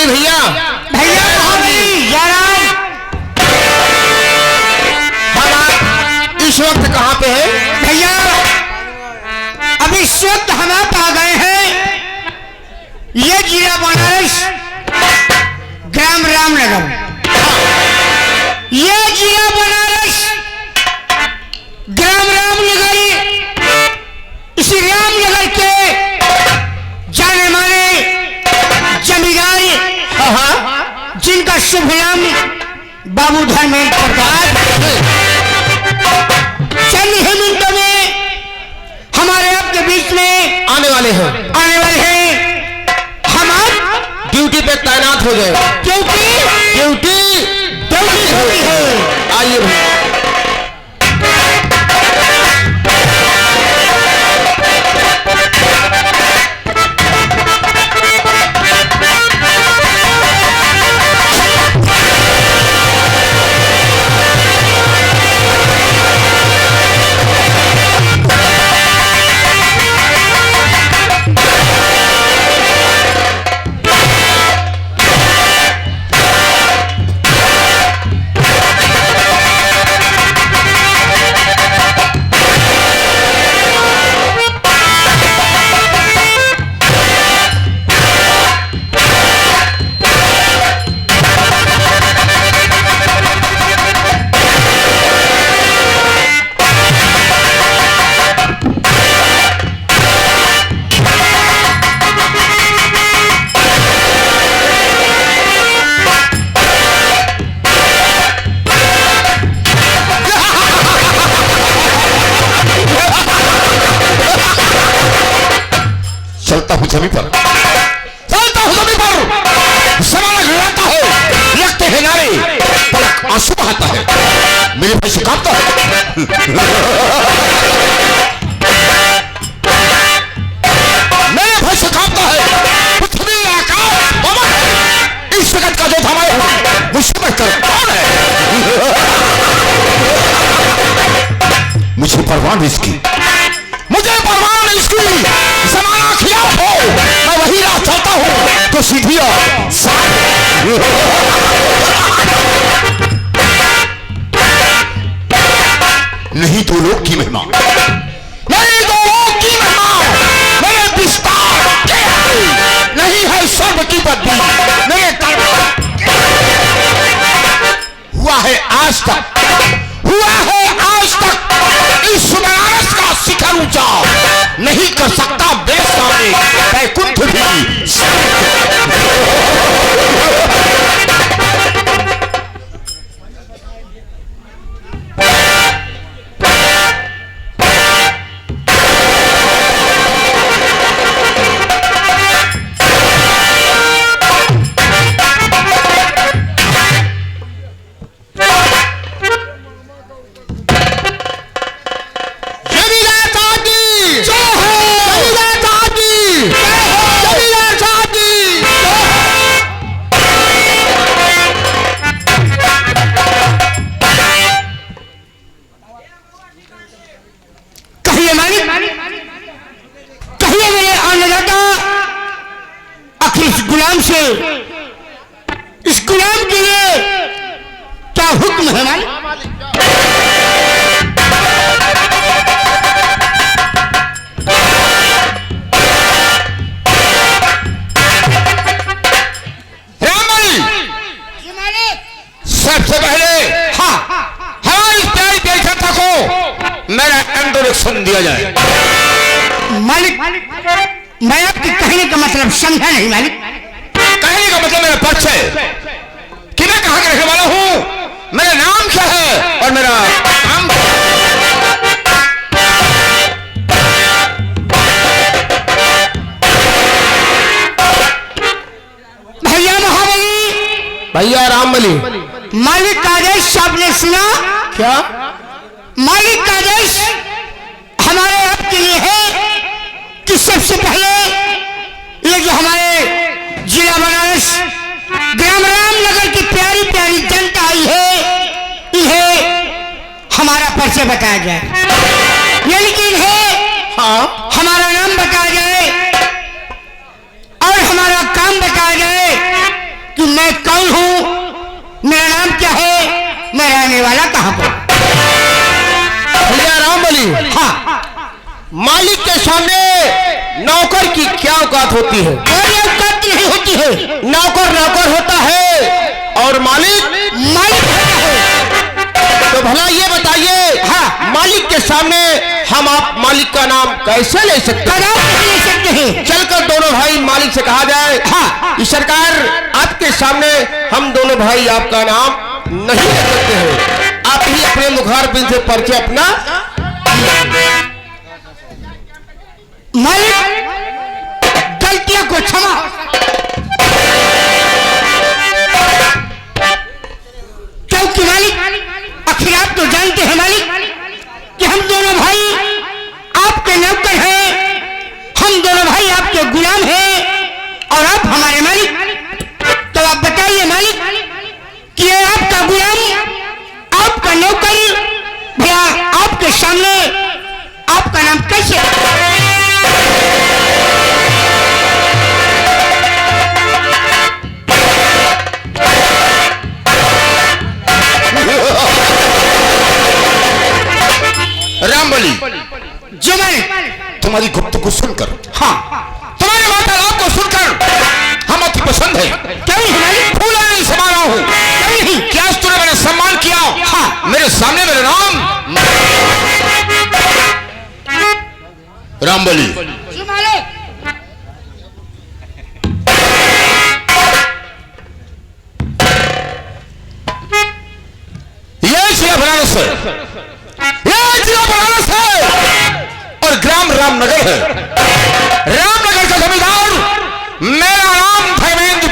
भैया भैया हम इस वक्त कहाँ पे है भैया? अब इस वक्त हम आप आ गए हैं ये जिला बनारस ग्राम रामनगर। ये जिला बनारस ग्राम रामनगर, इसी रामनगर के जाने माने जमींदार जिनका शुभ नाम बाबू धर्मेंद्र प्रसाद, चंद ही मिनटों में हमारे आपके बीच में आने वाले हैं। हम आप ड्यूटी पे तैनात हो गए क्योंकि ड्यूटी है। आइए भैया। चलता हूँ जमीन पर जमाना गिराता है, लगते हैं नारे, पलक आंसू बहाता है, मेरे भाई से कांपता है। मेरे भाई से कांपता है पृथ्वी आकाश पवन, इस जगत का जो धमाया है मुझसे बढ़कर कौन है? मुझे परवाह नहीं इसकी, मुझे परवाह नहीं इसकी। जमाना खिलाफ हो, मैं वही राह चलता हूँ तो सीधी नहीं तो लोग की महिमा, नहीं तो लोग की महिमा, मेरे विस्तार के नहीं है स्वर्ग की बदली, मेरे हुआ है आज तक इस बनारस का शिखर ऊंचा नहीं कर सकता मेरे सामने बैकुंठ भी। कहिए मेरे अन्नदाता, आखिर इस गुलाम से, इस गुलाम के लिए क्या हुक्म है मालिक? सबसे पहले हमारी प्यारी प्यारी जनता को मेरा इंट्रोडक्शन दिया जाए। मालिक, मैं आपके कहने का मतलब समझा नहीं मालिक। कहने का मतलब मेरा परिचय कि मैं कहाँ के रहने वाला हूँ, मेरा नाम क्या है और मेरा काम क्या है। भैया महाबली, भैया रामबली, मालिक का आदेश आपने सुना क्या? मालिक का आदेश हमारे आपके लिए है कि सबसे पहले ये जो हमारे जिला बनारस ग्राम रामनगर की प्यारी प्यारी जनता आई है, इन्हें हमारा परिचय बताया जाए, यानी कि इन्हें हमारा नाम बताया जाए और हमारा काम बताया जाए। मैं कौन हूँ, मेरा नाम क्या है, मैं रहने वाला कहाँ पर? भैया रामबली, हाँ, मालिक के सामने नौकर की क्या औकात होती है? कोई औकात नहीं होती है। नौकर नौकर होता है और मालिक मालिक होता है। तो भला ये बताइए, हाँ, मालिक के सामने हम आप मालिक का नाम कैसे ले सकते हैं? कदापि नहीं ले सकते हैं। चलकर दोनों भाई मालिक से कहा जाए, हाँ, कि सरकार आपके सामने हम दोनों भाई आपका नाम नहीं ले सकते हैं, आप ही अपने मुखार बिन से परिचय अपना। मालिक गलतियों को क्षमा, क्योंकि मालिक आखिर आप तो जानते हैं मालिक कि हम दोनों भाई आपके नौकर हैं, हम दोनों भाई आपके गुलाम हैं और आप हमारे मालिक। तो आप बताइए मालिक कि ये आपका गुलाम, आपका नौकर भैया आपके सामने आपका नाम कैसे? रामबली, जो मैंने तुम्हारी गुफ्तगू सुनकर, हाँ, तुम्हारे वार्तालाप को सुनकर हम अति पसंद है। क्यों हमारी फूला नहीं समा रहा हूँ। क्यों नहीं? क्या तूने मेरा सम्मान किया? हाँ, मेरे सामने मेरा नाम रामबली। जो मालिक ये जिला बनारस है, ये जिला बनारस है और ग्राम रामनगर है। रामनगर का जमींदार मेरा नाम धर्मेंद्र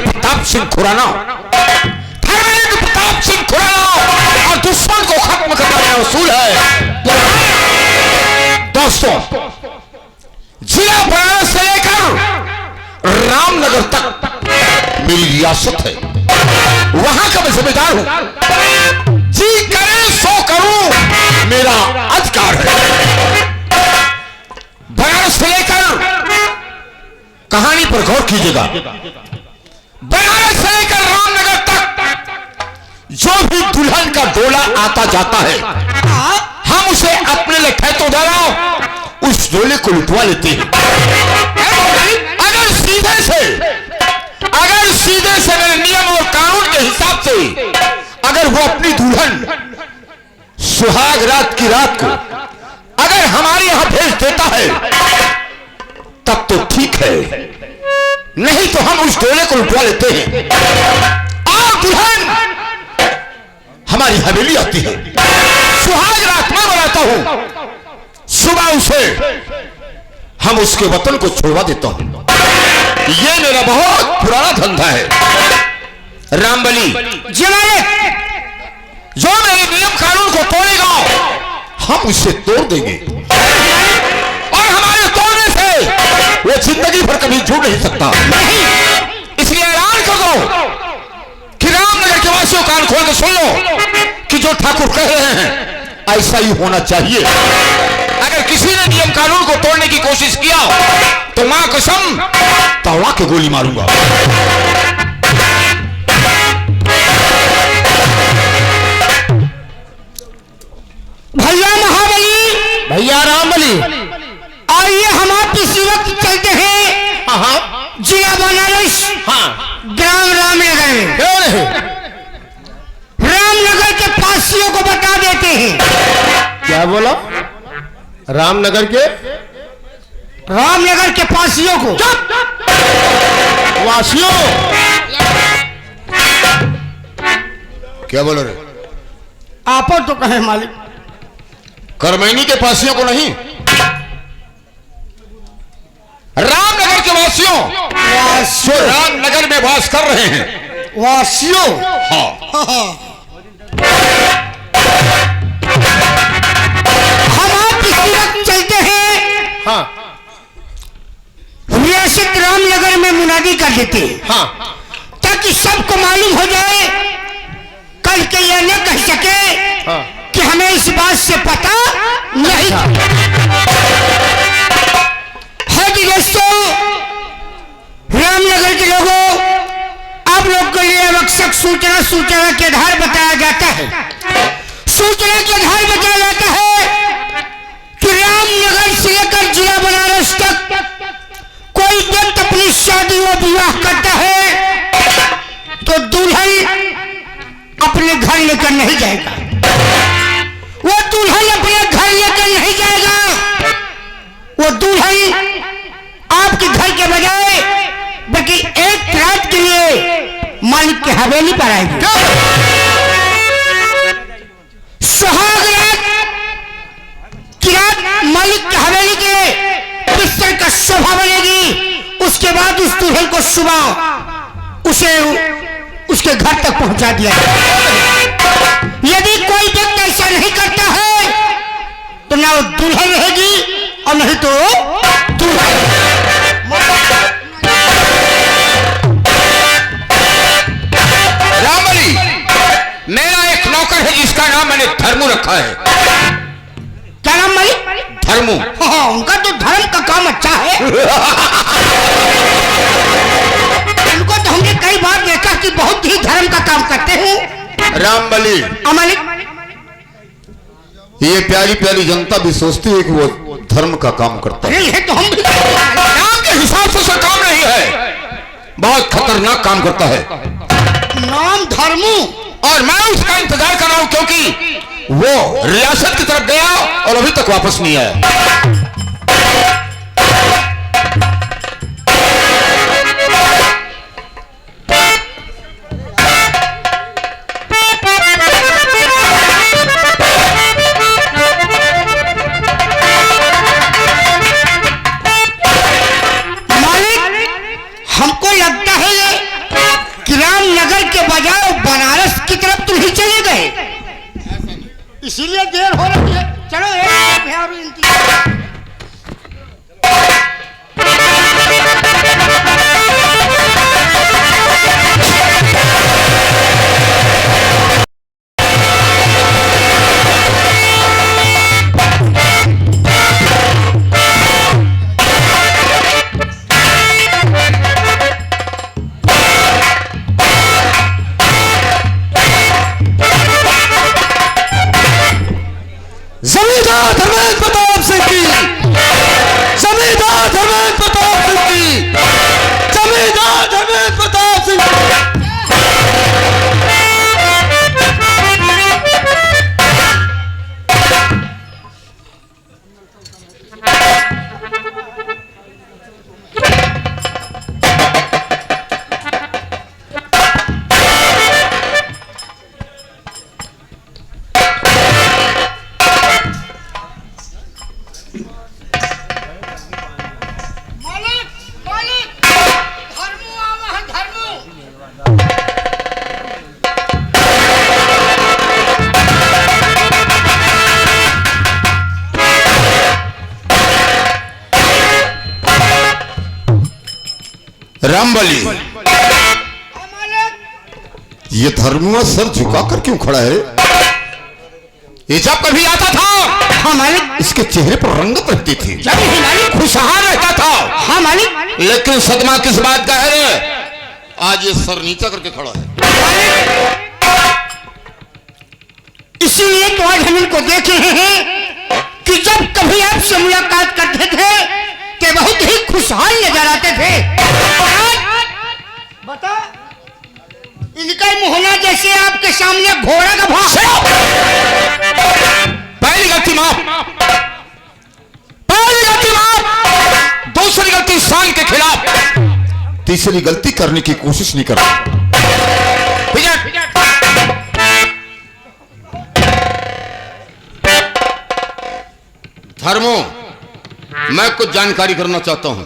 प्रताप सिंह खुराना, धर्मेंद्र प्रताप सिंह खुराना, और दुश्मन को खत्म करना मेरा उसूल है। दोस्तों, जिला बनारस से लेकर रामनगर तक मेरी रियासत है, वहां का मैं जिम्मेदार हूं। जी करे सो करूं, मेरा अधिकार है। बनारस से लेकर कहानी पर गौर कीजिएगा, बनारस से लेकर रामनगर तक जो भी दुल्हन का डोला आता जाता है, हम उसे अपने लिए खेतों द्वारा उस डोले को लुटवा लेते हैं। अगर सीधे से मेरे नियम और कानून के हिसाब से अगर वो अपनी दुल्हन सुहाग रात की रात को अगर हमारे यहां भेज देता है तब तो ठीक है, नहीं तो हम उस डोले को लुटवा लेते हैं और दुल्हन हमारी हवेली आती है। सुहाग रात मैं बनाता हूं, सुबह उसे हम उसके वतन को छोड़वा देता हूं। ये मेरा बहुत पुराना धंधा है। रामबली, जो मेरे नियम कानून को तोड़ेगा हम उसे तोड़ देंगे और हमारे तोड़ने से वो जिंदगी भर कभी झूठ नहीं सकता। इसलिए ऐलान कर दो कि रामनगर के वासियों कान खोल के सुन लो कि जो ठाकुर कह रहे हैं ऐसा ही होना चाहिए। अगर किसी ने नियम कानून को तोड़ने की कोशिश किया तो मां कसम तौला के गोली मारूंगा। भैया महाबली, भैया रामबली, आइए हम आप इसी वक्त चलते हैं हाँ जिला बनारस, हाँ, ग्राम रामनगर में। क्यों नहीं? रामनगर के पासियों को बता देते हैं। क्या बोला? रामनगर के रामनगर के पासियों को, वासियों, क्या बोल रहे? आप तो कहे मालिक। करमैनी के पासियों को नहीं, रामनगर के वासियों जो रामनगर में वास कर रहे हैं। वासियों, हाँ, हम आप इसी वक्त चलते हैं हाँ, रियासत रामनगर में मुनादी कर देते हैं, हाँ, ताकि सबको मालूम हो जाए, कल के यह न कह सके हाँ। कि हमें इस बात से पता नहीं। सूचना के आधार बताया जाता है, सूचना के आधार बताया जाता है कि रामनगर से लेकर जिला बनारस तक कोई व्यक्ति अपनी शादी व विवाह करता है तो दुल्हन अपने घर लेकर नहीं जाएगा, वो दुल्हन अपने घर लेकर नहीं जाएगा, वो दुल्हन आपके घर के बजाय बल्कि एक रात के लिए मालिक की हवेली पर आएगी। सुहाग रात की रात मालिक की हवेली के बिस्तर का शोभा बनेगी। उसके बाद उस दुल्हन को सुबह उसे उसके घर तक पहुंचा दिया जाएगा। यदि कोई व्यक्ति ऐसा नहीं करता है तो ना वो दुल्हन रहेगी और नहीं तो रामबली, मेरा एक नौकर है जिसका नाम मैंने धर्मू रखा है। क्या नाम मालिक? धर्मू। हाँ, उनका तो धर्म का काम अच्छा है। उनको तो हमने कई बार देखा कि बहुत ही धर्म का काम करते हैं। रामबली, मालिक, ये प्यारी प्यारी जनता भी सोचती है कि वो धर्म का काम करता है। ये तो हम भी नाम के हिसाब से उसका काम नहीं है, बहुत खतरनाक काम करता है। नाम धर्मू, और मैं उसका इंतजार कर रहा हूं क्योंकि वो रियासत की तरफ गया और अभी तक वापस नहीं आया। हमको लगता है ये कि रामनगर के बजाय बनारस की तरफ तुम ही चले गए, इसीलिए देर हो रही है। चलो एक और इंतजार। जमींदार धर्मेंद्र प्रताप सिंह की, जमींदार धर्मेंद्र प्रताप सिंह की, जमींदार धर्मेंद्र प्रताप सिंह की। रामबली, ये धर्मुआ सर झुकाकर क्यों खड़ा है? ये जब कभी आता था हाँ मालिक, इसके चेहरे पर रंगत रहती थी, जब ही मालिक खुशहाल रहता था। हाँ मालिक, लेकिन सदमा किस बात का है, आज ये सर नीचा करके खड़ा है। इसीलिए तो आज हम इनको देख रहे हैं कि जब कभी आपसे मुलाकात करते थे कि बहुत ही खुशहाल नजर आते थे। बता, इनका मोहना जैसे आपके सामने घोड़ा का भाव। पहली गलती माफ, पहली गलती माफ, दूसरी गलती शान के खिलाफ, तीसरी गलती करने की कोशिश नहीं कर रहा। धर्मो, मैं कुछ जानकारी करना चाहता हूं।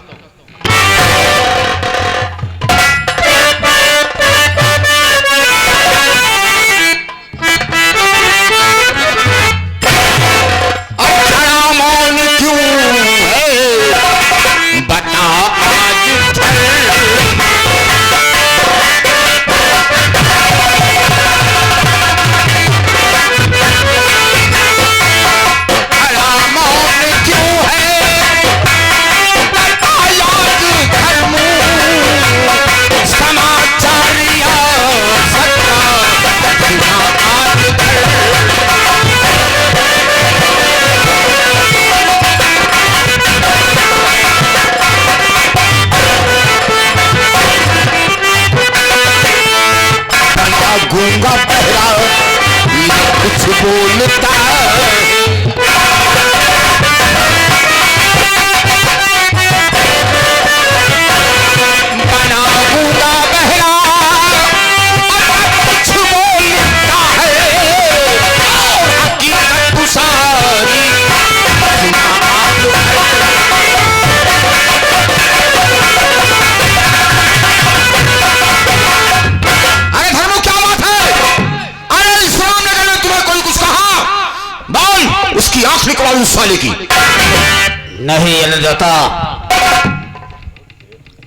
मालिकी। नहीं अन्नदाता,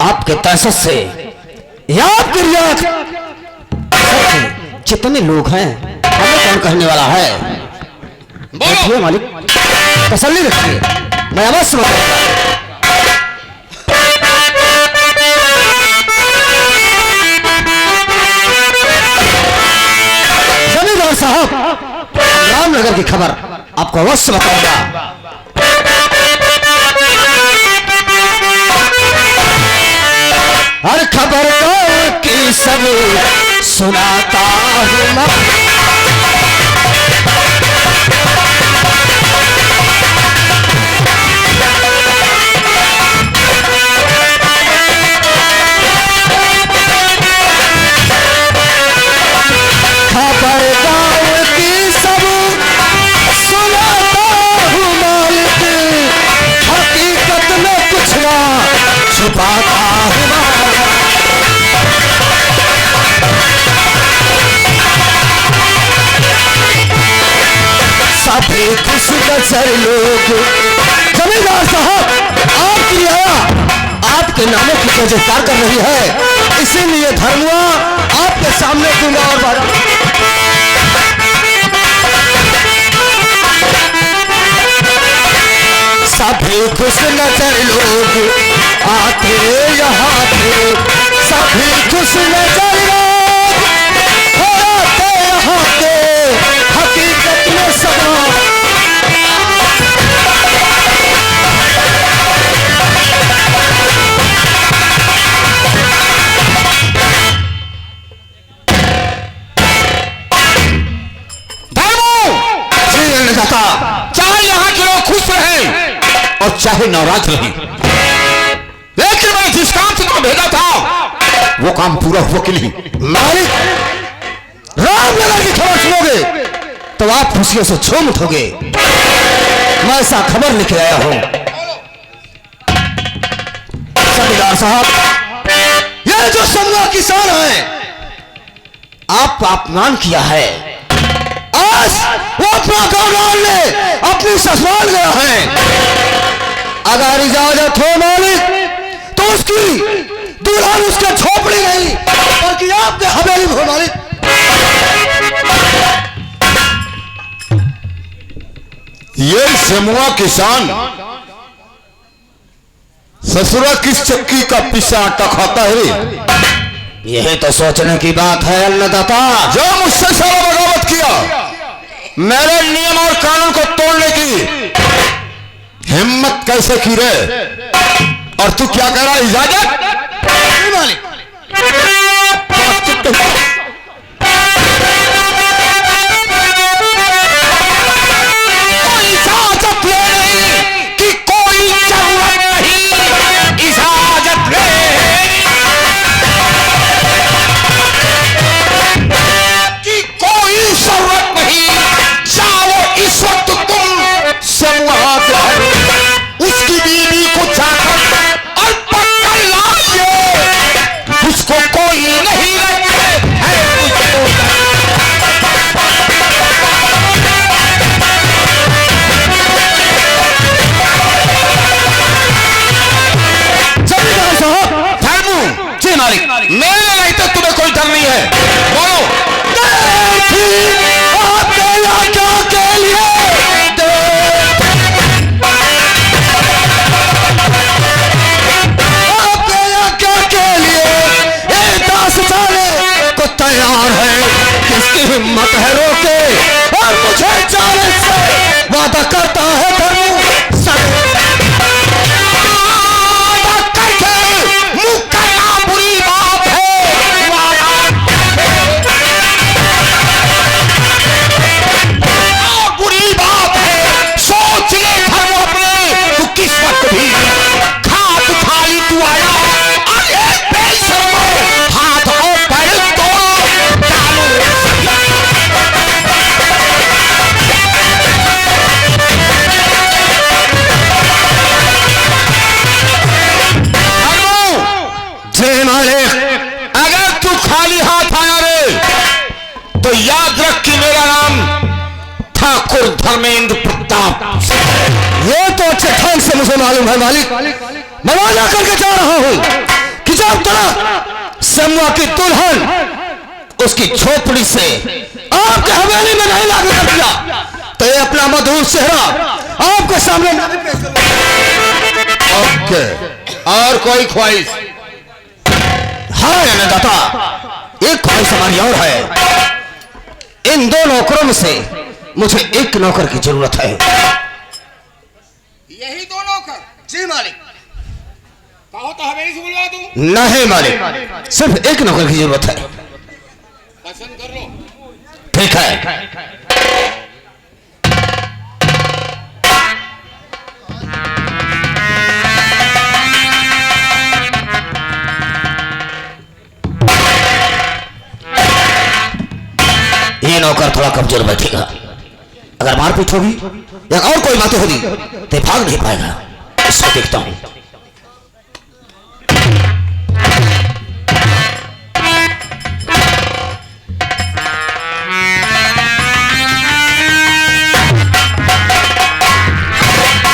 आपके तहसत से या आपके रियात जितने लोग हैं हमें कौन कहने वाला है? बोलो मालिक, तसल्ली रखिए, मैं अवश्य बताऊंगा। जमींदार साहब, रामनगर की खबर आपको अवश्य बताऊंगा। हर खबर गाँव की सब सुनाता हूँ मैं। खबर गाँव की सब सुनाता हूँ मालिक, हकीकत में कुछ ना छुपाता हूँ मालिक। सभी खुश नजर लोग, जमींदार साहब आपकी रियाया आपके नामों की जय जयकार कर रही है, इसीलिए धर्मुआ आपके सामने दूंगा और बारा। सभी खुश नजर लोग आते यहाँ थे, सभी खुश नजर लोग आते यहाँ के, हकीकत में सदा चाहे यहाँ के लोग खुश रहें और चाहे नाराज रहें, लेकिन मैं जिस काम से तो भेजा था वो काम पूरा हुआ कि नहीं? मालिक, रामनगर की खबर सुनोगे तो आप खुशियों से झूम उठोगे। मैं ऐसा खबर लेके आया हूं। जमींदार साहब, ये जो समूह किसान हैं आपका अपमान किया है, आज वो अपना गांव डालने अपनी ससुराल गया है। अगर इजाजत हो मालिक तो उसकी दुल्हन उसके झोपड़ी नहीं बल्कि आपके हवेली में हो मालिक। ये समूह किसान ससुरा किस चक्की का पिसा आटा खाता है? यही तो सोचने की बात है अन्नदाता। जो मुझसे सारा बगावत किया, मेरे नियम और कानून को तोड़ने की हिम्मत कैसे की रे? और तू क्या कह रहा है? इजाजत मालिक, इजाजत ले कि कोई जरूरत नहीं, इजाजत ले कि कोई जरूरत नहीं। जाओ इस वक्त तुम समूह उसकी बीवी को जाकर और पकड़ लाओ। मुझे मालूम है मालिक, मैं वहां जाकर के जा रहा हूं कि जब तक समूह की दुल्हन उसकी झोपड़ी से आपके हवेली में नहीं ला कर दिया तो ये अपना मधुर चेहरा आपके सामने नहीं पेश करूंगा। ओके, और कोई ख्वाहिश? हाँ अन्नदाता, एक ख्वाहिश हमारी और है। इन दो नौकरों में से मुझे एक नौकर की जरूरत है। यही दो नौकर? जी मालिक। कहो तो हवेली से बुलवा दूं? नहीं मालिक, सिर्फ एक नौकर की जरूरत है। पसंद कर लो। ठीक है। ये नौकर थोड़ा कमजोर बैठेगा, अगर मारपीट होगी या और कोई बातें होगी तो भाग नहीं पाएगा। इसको देखता हूं।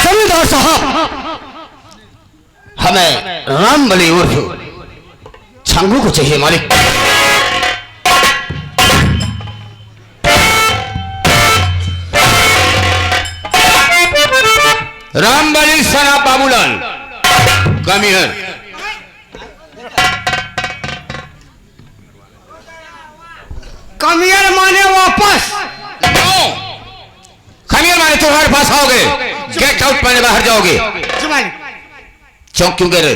जमींदार साहब, हमें रामबली उर्फ छंगू को चाहिए मालिक। रामबली सना बाबूलाल कम हियर। कमियर माने वापस? खमीर माने तुम्हारे पास आओगे, गेट आउट माने बाहर जाओगे। चौक क्यों गए?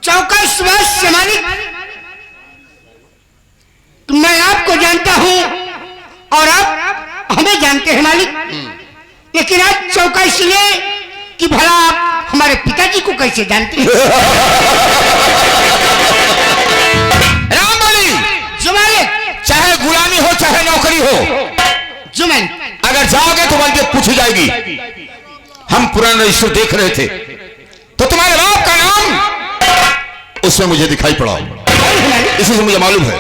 चौका सुभाष से मालिक, मैं आपको जानता हूं और आप हमें जानते हैं मालिक, लेकिन आज चौका इसलिए कि भला आप हमारे पिताजी को कैसे जानते हैं? रामबली जो मालिक, चाहे गुलामी हो चाहे नौकरी हो, जो मालिक, अगर जाओगे तो बल्कि पूछी जाएगी। हम पुराना रजिस्टर देख रहे थे तो तुम्हारे बाप का नाम उसमें मुझे दिखाई पड़ा, इसी से मुझे मालूम है।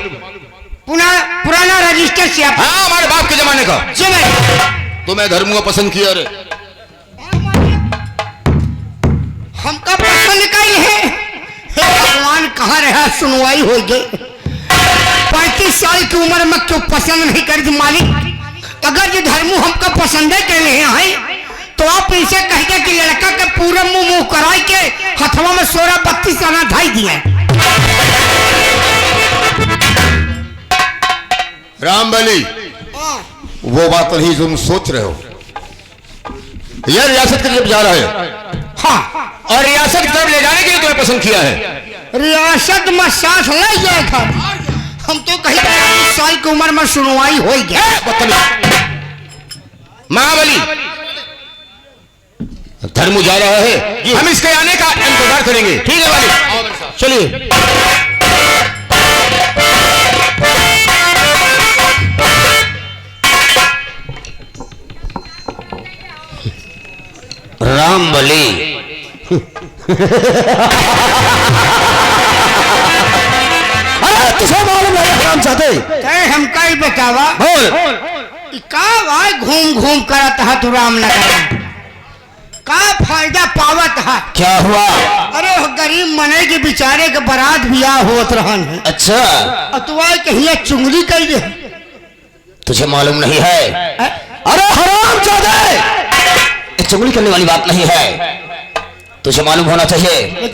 पुराना रजिस्टर से आप? हाँ, हमारे बाप के जमाने का। जो मालिक, तुम्हें धर्म को पसंद किया रे? हमका पसंद का ही है। हे भगवान, कहाँ रहा सुनवाई हो गई। 35 साल की उम्र में क्यों पसंद नहीं करती मालिक? अगर ये धर्म हमका पसंद है कर रहे हैं तो आप इनसे कहिए कि लड़का के पूरा मुंह कराई के हथवा में 16-32 आना ढाई दिए। रामबली, वो बात नहीं तुम सोच रहे हो। यह रियासत की तरफ जा रहा है। हाँ, और रियासत की तरफ ले जाने के लिए तुम्हें पसंद किया है। रियासत में सांस ले जाएगा। हम तो कहीं 35 साल की उम्र में सुनवाई हो गया। महाबली, धर्म जा रहा है, हम इसके आने का इंतजार करेंगे। ठीक है वाली, चलिए। रामबली, अरे तुझे मालूम है हराम चाहते? हमका ही बतावा। बोल। का भाई घूम घूम करत है तू रामनगर, का फायदा पावत है? क्या हुआ? अरे गरीब मने के बेचारे के बारात बियाह होत रहन है। अच्छा, अतवा कहिए चुंगली कर दे। तुझे मालूम नहीं है? अरे हराम चाहते, चुगली करने वाली बात नहीं है, तुझे मालूम होना चाहिए।